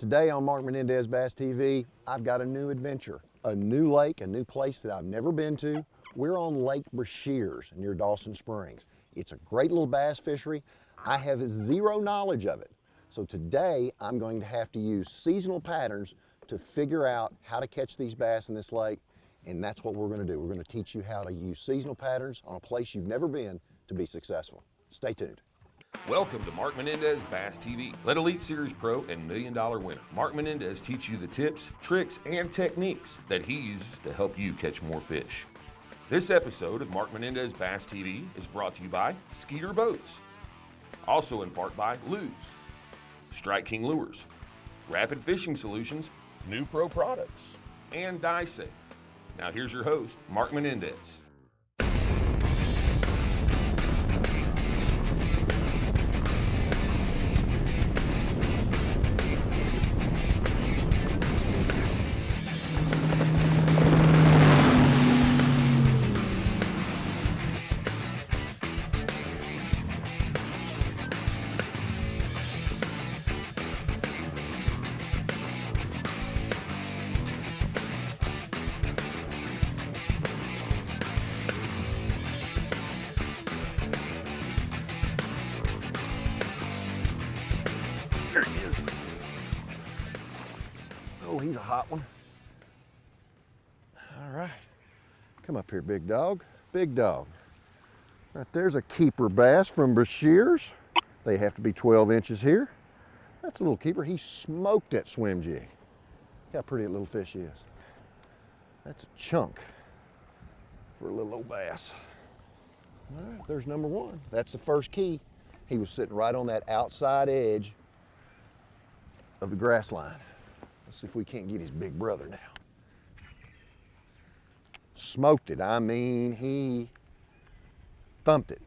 Today on Mark Menendez Bass TV, I've got a new adventure, a new lake, a new place that I've never been to. We're on Lake Beshear near Dawson Springs. It's a great little bass fishery. I have zero knowledge of it. So today I'm going to have to use seasonal patterns to figure out how to catch these bass in this lake, and that's what we're going to do. We're going to teach you how to use seasonal patterns on a place you've never been to be successful. Stay tuned. Welcome to Mark Menendez Bass TV. Let Elite Series Pro and $1 Million winner Mark Menendez teach you the tips, tricks, and techniques that he uses to help you catch more fish. This episode of Mark Menendez Bass TV is brought to you by Skeeter Boats, also in part by Lew's, Strike King Lures, Rapid Fishing Solutions, New Pro Products, and DieSafe. Now here's your host, Mark Menendez. There he is. Oh, he's a hot one. All right, come up here, big dog. Big dog. Right there's a keeper bass from Beshear. They have to be 12 inches here. That's a little keeper. He smoked that swim jig. Look how pretty that little fish is. That's a chunk for a little old bass. All right, there's number one. That's the first key. He was sitting right on that outside edge of the grass line. Let's see if we can't get his big brother now. Smoked it. I mean, he thumped it.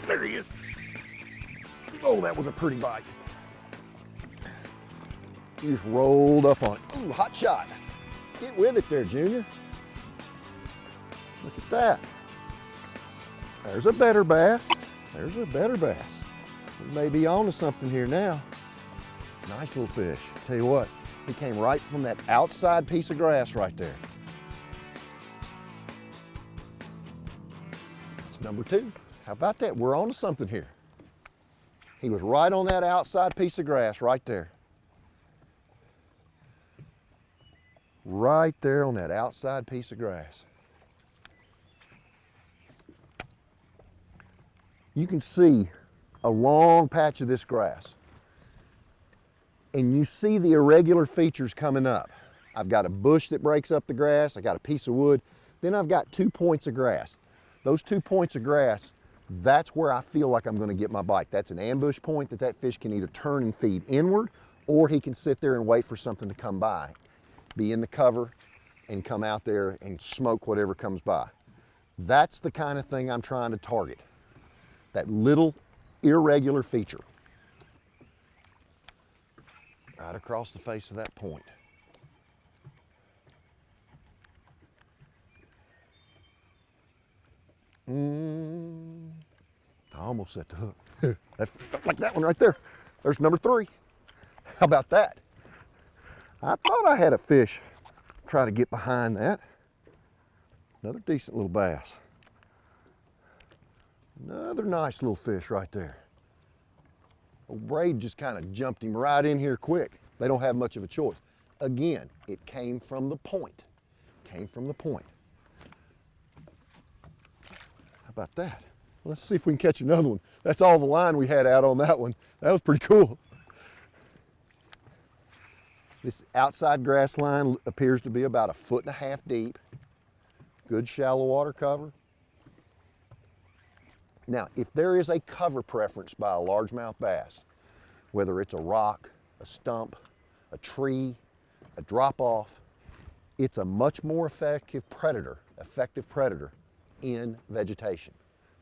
There he is. Oh, that was a pretty bite. He just rolled up on it. Ooh, hot shot. Get with it there, Junior. Look at that. There's a better bass. There's a better bass. We may be on to something here now. Nice little fish. Tell you what, he came right from that outside piece of grass right there. That's number two. How about that? We're on to something here. He was right on that outside piece of grass right there. Right there on that outside piece of grass. You can see a long patch of this grass. And you see the irregular features coming up. I've got a bush that breaks up the grass. I got a piece of wood. Then I've got 2 points of grass. Those 2 points of grass, that's where I feel like I'm going to get my bite. That's an ambush point that fish can either turn and feed inward, or he can sit there and wait for something to come by, be in the cover, and come out there and smoke whatever comes by. That's the kind of thing I'm trying to target, that little irregular feature right across the face of that point. I almost set the hook. That felt like that one right there. There's number three. How about that? I thought I had a fish try to get behind that. Another decent little bass. Another nice little fish right there. Old braid just kind of jumped him right in here quick. They don't have much of a choice. Again, it came from the point. Came from the point. How about that? Let's see if we can catch another one. That's all the line we had out on that one. That was pretty cool. This outside grass line appears to be about 1.5 feet deep. Good shallow water cover. Now, if there is a cover preference by a largemouth bass, whether it's a rock, a stump, a tree, a drop-off, it's a much more effective predator in vegetation.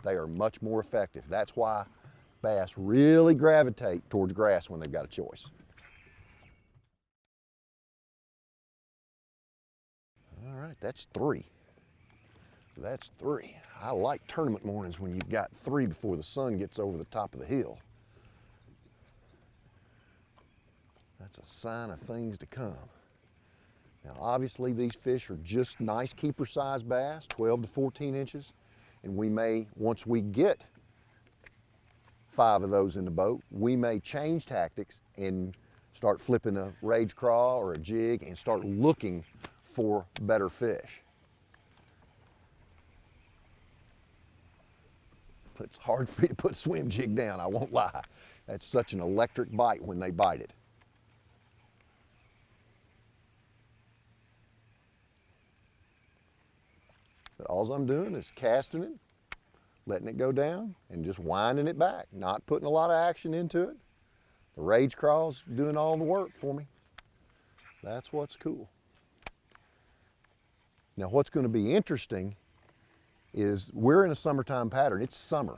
They are much more effective. That's why bass really gravitate towards grass when they've got a choice. All right, that's 3. That's 3. I like tournament mornings when you've got 3 before the sun gets over the top of the hill. That's a sign of things to come. Now, obviously, these fish are just nice keeper size bass, 12 to 14 inches. And we may, once we get 5 of those in the boat, we may change tactics and start flipping a rage craw or a jig and start looking for better fish. It's hard for me to put swim jig down, I won't lie. That's such an electric bite when they bite it. But all I'm doing is casting it, letting it go down, and just winding it back, not putting a lot of action into it. The rage craw's doing all the work for me. That's what's cool. Now what's going to be interesting is we're in a summertime pattern. It's summer.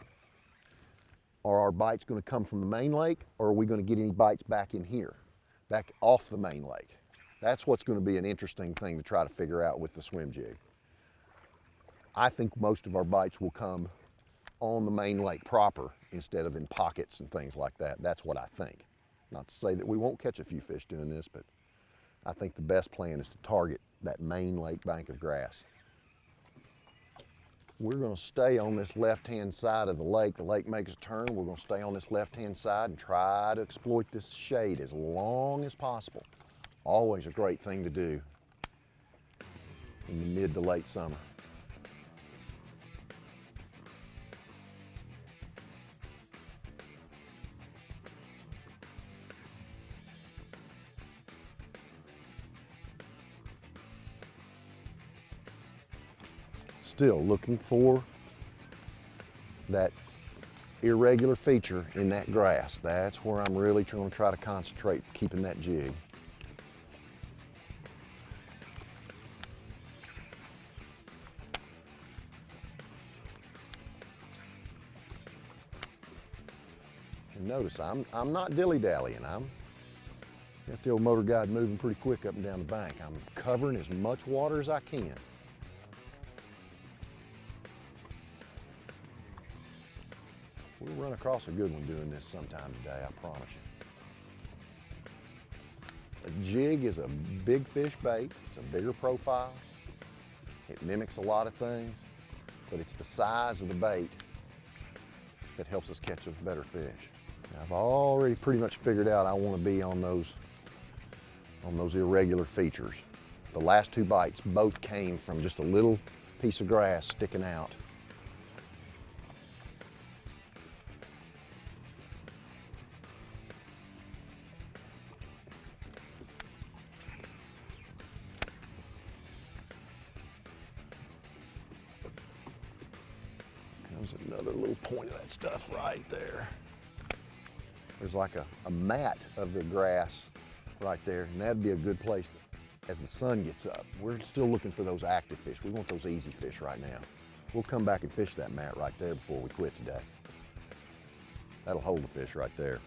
Are our bites going to come from the main lake, or are we going to get any bites back in here, back off the main lake? That's what's going to be an interesting thing to try to figure out with the swim jig. I think most of our bites will come on the main lake proper instead of in pockets and things like that. That's what I think. Not to say that we won't catch a few fish doing this, but I think the best plan is to target that main lake bank of grass. We're going to stay on this left-hand side of the lake. The lake makes a turn. We're going to stay on this left-hand side and try to exploit this shade as long as possible. Always a great thing to do in the mid to late summer. Still looking for that irregular feature in that grass. That's where I'm really going to try to concentrate keeping that jig. And notice I'm not dilly-dallying. I'm got the old motor guide moving pretty quick up and down the bank. I'm covering as much water as I can. We'll run across a good one doing this sometime today, I promise you. A jig is a big fish bait. It's a bigger profile. It mimics a lot of things, but it's the size of the bait that helps us catch those better fish. Now, I've already pretty much figured out I want to be on those irregular features. The last 2 bites both came from just a little piece of grass sticking out. There's another little point of that stuff right there. There's like a mat of the grass right there, and that'd be a good place to, as the sun gets up. We're still looking for those active fish. We want those easy fish right now. We'll come back and fish that mat right there before we quit today. That'll hold the fish right there.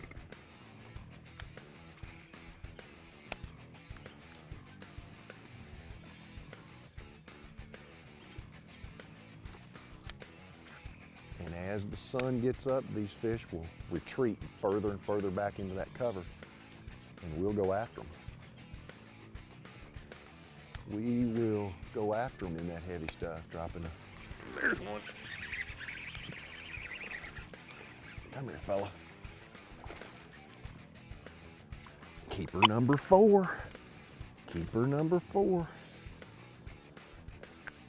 And as the sun gets up, these fish will retreat further and further back into that cover, and we'll go after them. We will go after them in that heavy stuff, dropping a... There's one. Come here, fella. Keeper number 4. Keeper number 4.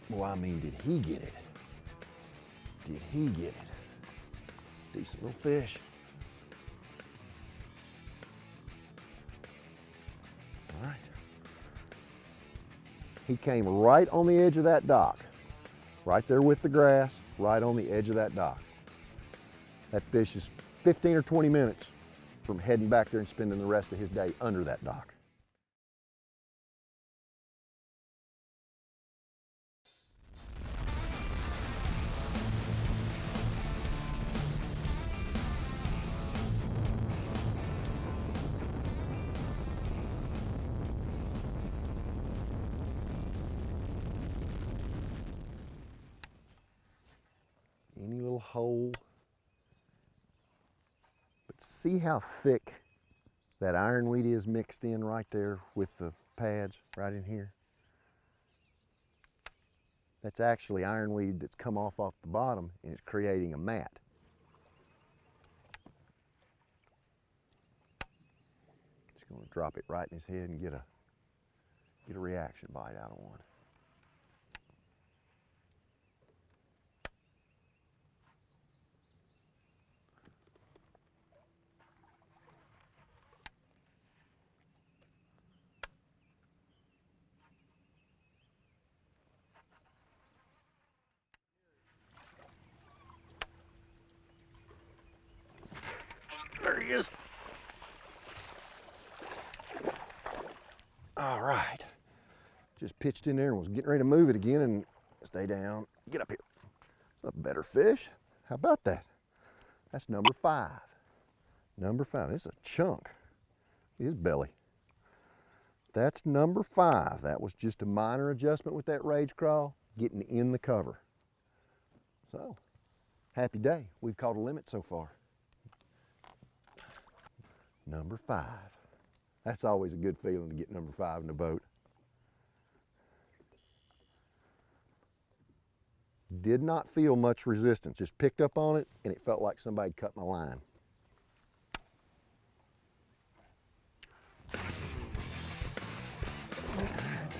Well, I mean, did he get it? Did he get it? Decent little fish. All right. He came right on the edge of that dock. Right there with the grass, right on the edge of that dock. That fish is 15 or 20 minutes from heading back there and spending the rest of his day under that dock. little hole. But see how thick that ironweed is mixed in right there with the pads right in here? That's actually ironweed that's come off the bottom, and it's creating a mat. Just going to drop it right in his head and get a reaction bite out of one. There he is. All right. Just pitched in there and was getting ready to move it again, and stay down. Get up here. A better fish. How about that? That's number 5. Number 5. This is a chunk. His belly. That's number 5. That was just a minor adjustment with that rage craw, getting in the cover. So, happy day. We've caught a limit so far. Number 5. That's always a good feeling to get number 5 in the boat. Did not feel much resistance. Just picked up on it, and it felt like somebody cut my line.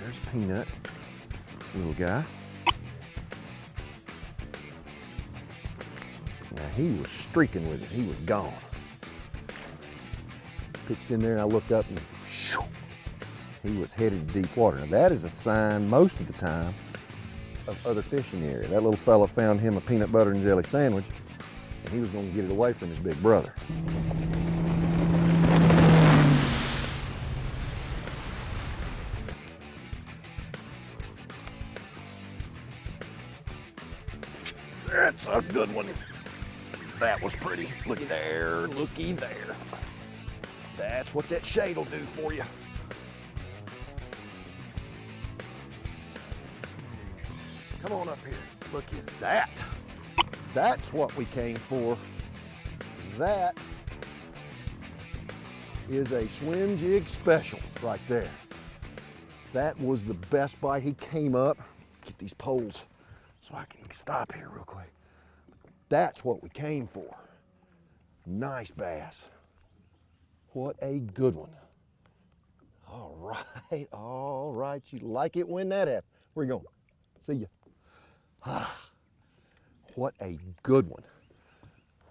There's Peanut, little guy. Now he was streaking with it. He was gone. Pitched in there, and I looked up, and shoo, he was headed to deep water. Now that is a sign most of the time of other fish in the area. That little fella found him a peanut butter and jelly sandwich, and he was going to get it away from his big brother. That's a good one. That was pretty. Looky there, looky there. That's what that shade will do for you. Come on up here. Look at that. That's what we came for. That is a swim jig special right there. That was the best bite. He came up. Get these poles so I can stop here real quick. That's what we came for. Nice bass. What a good one. All right, all right. You like it when that happens. Where you going? See ya. What a good one.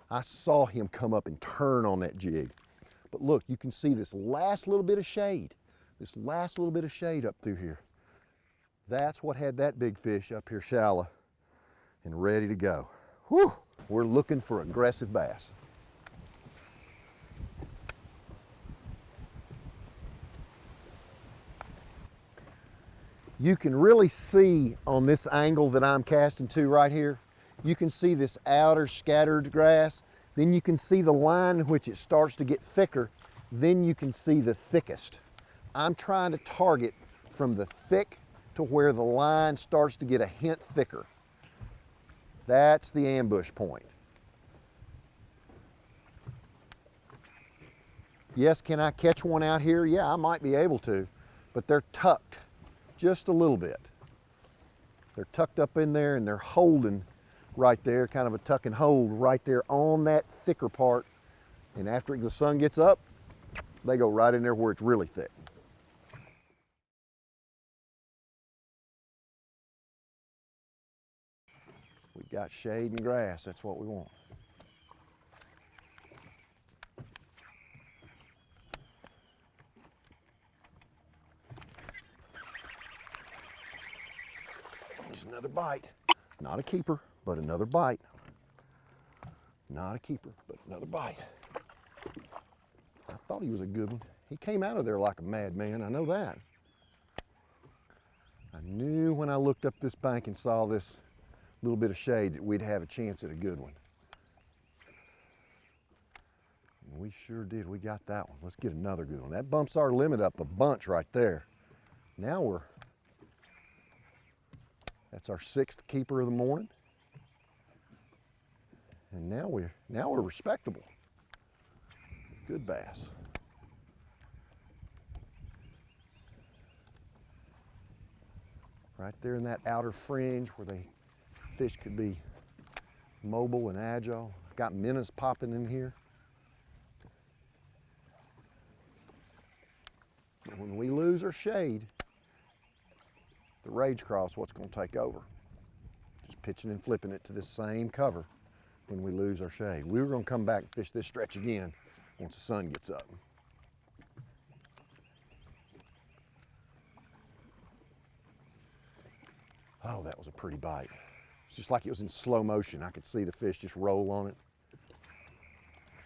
I saw him come up and turn on that jig. But look, you can see this last little bit of shade. This last little bit of shade up through here. That's what had that big fish up here shallow and ready to go. Whew. We're looking for aggressive bass. You can really see on this angle that I'm casting to right here, you can see this outer scattered grass, then you can see the line in which it starts to get thicker, then you can see the thickest. I'm trying to target from the thick to where the line starts to get a hint thicker. That's the ambush point. Yes, can I catch one out here? Yeah, I might be able to, but they're tucked just a little bit. They're tucked up in there and they're holding right there, kind of a tuck and hold right there on that thicker part. And after the sun gets up, they go right in there where it's really thick. We got shade and grass, that's what we want. Here's another bite. Not a keeper, but another bite. Not a keeper, but another bite. I thought he was a good one. He came out of there like a madman, I know that. I knew when I looked up this bank and saw this little bit of shade that we'd have a chance at a good one. And we sure did, we got that one. Let's get another good one. That bumps our limit up a bunch right there. Now that's our 6th keeper of the morning. And now we're respectable. Good bass. Right there in that outer fringe where fish could be mobile and agile. Got minnows popping in here. When we lose our shade, the rage craw is what's going to take over. Just pitching and flipping it to this same cover when we lose our shade. We were going to come back and fish this stretch again once the sun gets up. Oh, that was a pretty bite. It's just like it was in slow motion. I could see the fish just roll on it.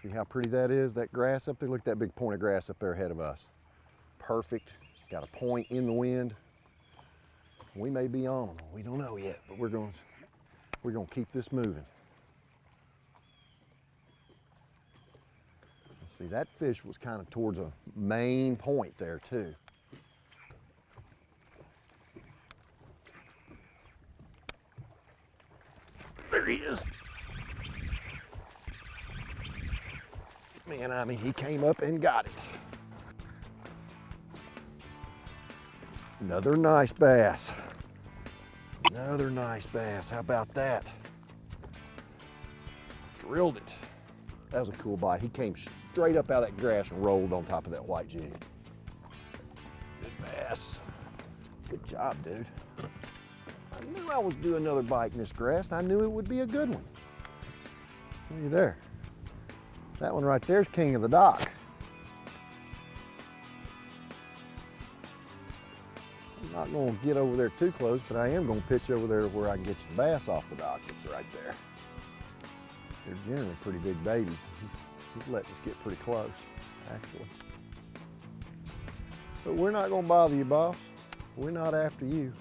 See how pretty that is, that grass up there? Look at that big point of grass up there ahead of us. Perfect. Got a point in the wind. We may be on them. We don't know yet, but we're going to keep this moving. See, that fish was kind of towards a main point there too. There he is. Man, I mean, he came up and got it. Another nice bass. Another nice bass. How about that? Drilled it. That was a cool bite. He came straight up out of that grass and rolled on top of that white jig. Good bass. Good job, dude. I knew I was due another bite in this grass, and I knew it would be a good one. Look at you there. That one right there is king of the dock. I'm not going to get over there too close, but I am going to pitch over there to where I can get you the bass off the dock. It's right there. They're generally pretty big babies. He's letting us get pretty close, actually. But we're not going to bother you, boss. We're not after you.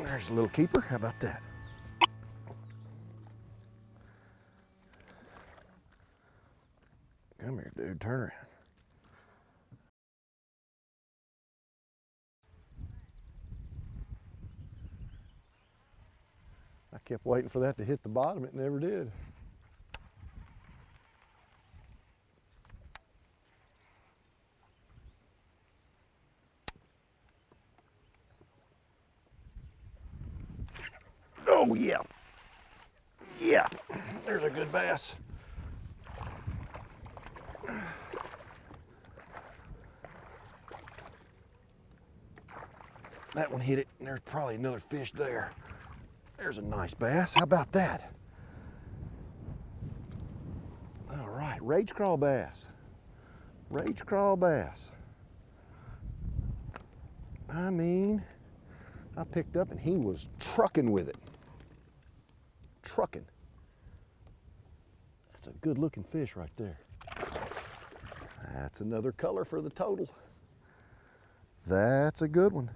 There's a little keeper. How about that? Come here, dude. Turn around. I kept waiting for that to hit the bottom. It never did. Oh, yeah. Yeah, there's a good bass. That one hit it, and there's probably another fish there. There's a nice bass. How about that? All right, rage craw bass. Rage craw bass. I mean, I picked up and he was trucking with it. Trucking. That's a good looking fish right there. That's another color for the total. That's a good one.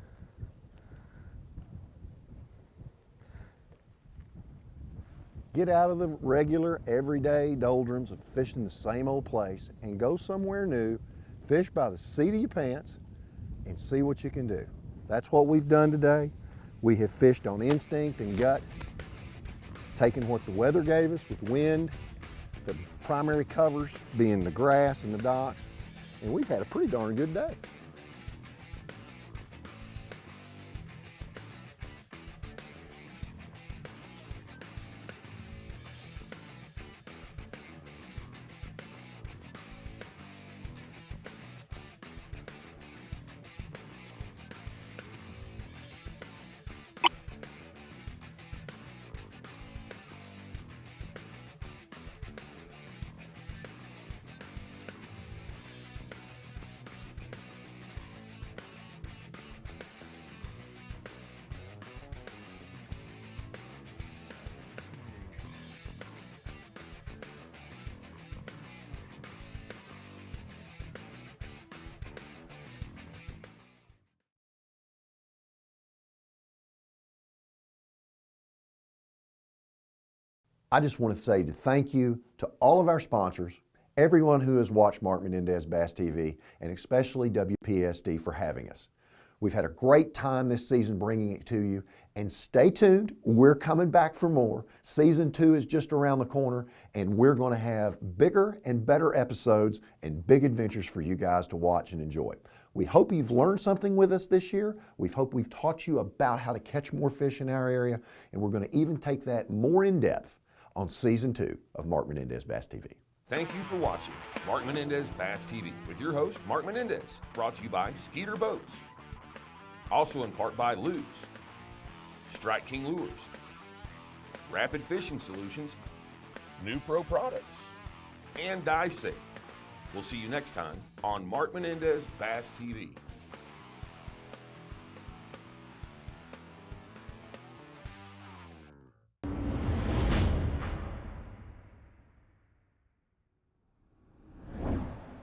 Get out of the regular, everyday doldrums of fishing the same old place and go somewhere new, fish by the seat of your pants, and see what you can do. That's what we've done today. We have fished on instinct and gut, taken what the weather gave us with wind, the primary covers being the grass and the docks, and we've had a pretty darn good day. I just want to say thank you to all of our sponsors, everyone who has watched Mark Menendez Bass TV, and especially WPSD for having us. We've had a great time this season bringing it to you, and stay tuned. We're coming back for more. Season 2 is just around the corner, and we're going to have bigger and better episodes and big adventures for you guys to watch and enjoy. We hope you've learned something with us this year. We hope we've taught you about how to catch more fish in our area, and we're going to even take that more in depth on Season 2 of Mark Menendez Bass TV. Thank you for watching Mark Menendez Bass TV with your host, Mark Menendez, brought to you by Skeeter Boats. Also in part by Lew's, Strike King Lures, Rapid Fishing Solutions, New Pro Products, and Die Safe. We'll see you next time on Mark Menendez Bass TV.